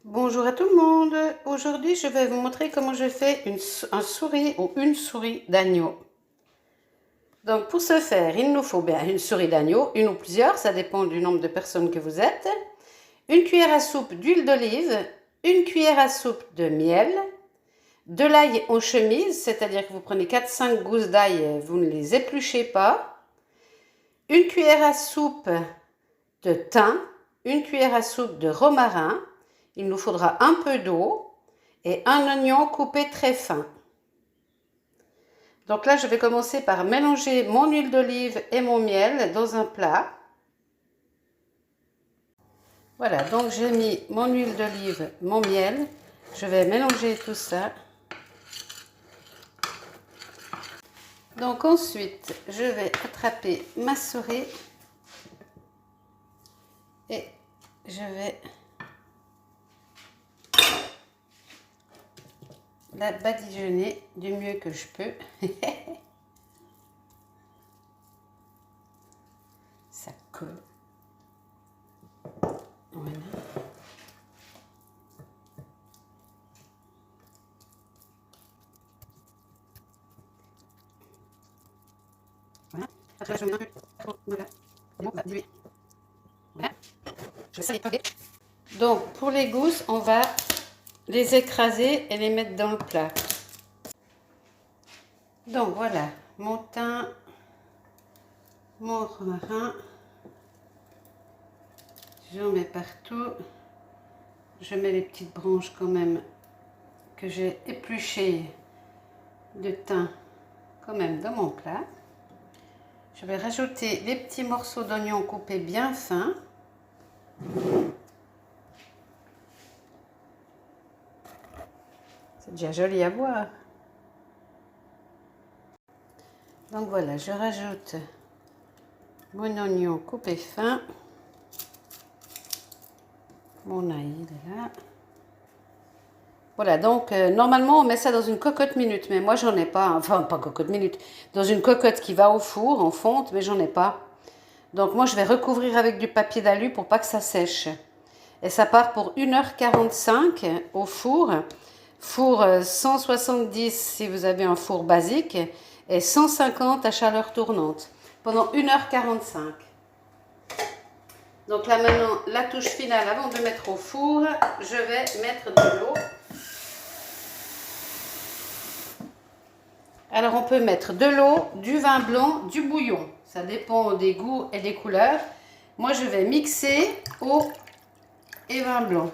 Bonjour à tout le monde. Aujourd'hui, je vais vous montrer comment je fais un souris ou une souris d'agneau. Donc, pour ce faire, il nous faut bien une souris d'agneau, une ou plusieurs, ça dépend du nombre de personnes que vous êtes, une cuillère à soupe d'huile d'olive, une cuillère à soupe de miel, de l'ail en chemise, c'est-à-dire que vous prenez 4-5 gousses d'ail, vous ne les épluchez pas, une cuillère à soupe de thym, une cuillère à soupe de romarin. Il nous faudra un peu d'eau et un oignon coupé très fin. Donc là, je vais commencer par mélanger mon huile d'olive et mon miel dans un plat. Voilà, donc j'ai mis mon huile d'olive, mon miel. Je vais mélanger tout ça. Donc ensuite, je vais attraper ma souris et je vais la badigeonner du mieux que je peux. Ça colle. Voilà. Voilà. Après, je mets un peu. Voilà. Bon, on va diluer. Voilà. Je vais saler. Donc, pour les gousses, on va les écraser et les mettre dans le plat. Donc, voilà. Mon thym, mon romarin. J'en mets partout. Je mets les petites branches quand même que j'ai épluchées de thym quand même dans mon plat. Je vais rajouter les petits morceaux d'oignon coupés bien fins. C'est déjà joli à voir. Donc voilà, je rajoute mon oignon coupé fin. Mon ail est là. Voilà, donc normalement on met ça dans une cocotte minute, mais moi j'en ai pas, enfin pas cocotte minute, dans une cocotte qui va au four en fonte, mais j'en ai pas. Donc moi je vais recouvrir avec du papier d'alu pour pas que ça sèche. Et ça part pour 1h45 au four. Four 170 si vous avez un four basique et 150 à chaleur tournante pendant 1h45. Donc là maintenant, la touche finale avant de mettre au four, je vais mettre de l'eau. Alors on peut mettre de l'eau, du vin blanc, du bouillon. Ça dépend des goûts et des couleurs. Moi je vais mixer eau et vin blanc.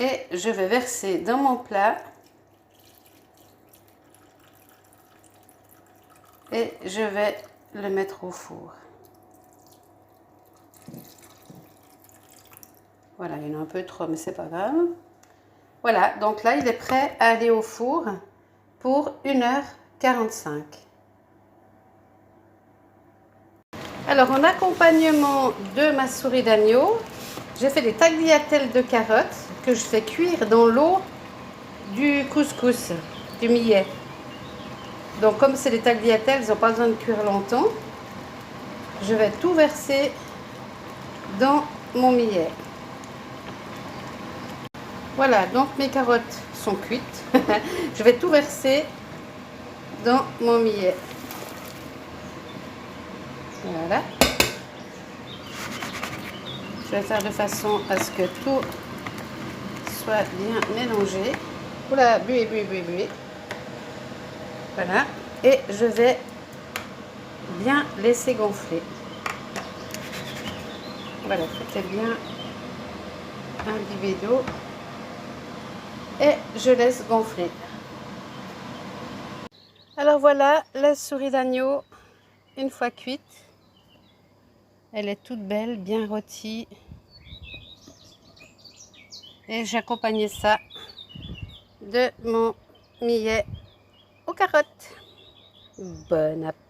Et je vais verser dans mon plat. Et je vais le mettre au four. Voilà, il y en a un peu trop, mais c'est pas grave. Voilà, donc là, il est prêt à aller au four pour 1h45. Alors, en accompagnement de ma souris d'agneau, j'ai fait des tagliatelles de carottes que je fais cuire dans l'eau du couscous, du millet. Donc, comme c'est des tagliatelles, ils n'ont pas besoin de cuire longtemps. Je vais tout verser dans mon millet. Voilà, donc mes carottes sont cuites. Je vais tout verser dans mon millet. Voilà. Je vais faire de façon à ce que tout soit bien mélangé. Oula, buée. Voilà. Et je vais bien laisser gonfler. Voilà, tout est bien imbibé d'eau. Et je laisse gonfler. Alors voilà, la souris d'agneau, une fois cuite. Elle est toute belle, bien rôtie. Et j'accompagnais ça de mon millet aux carottes. Bon appétit!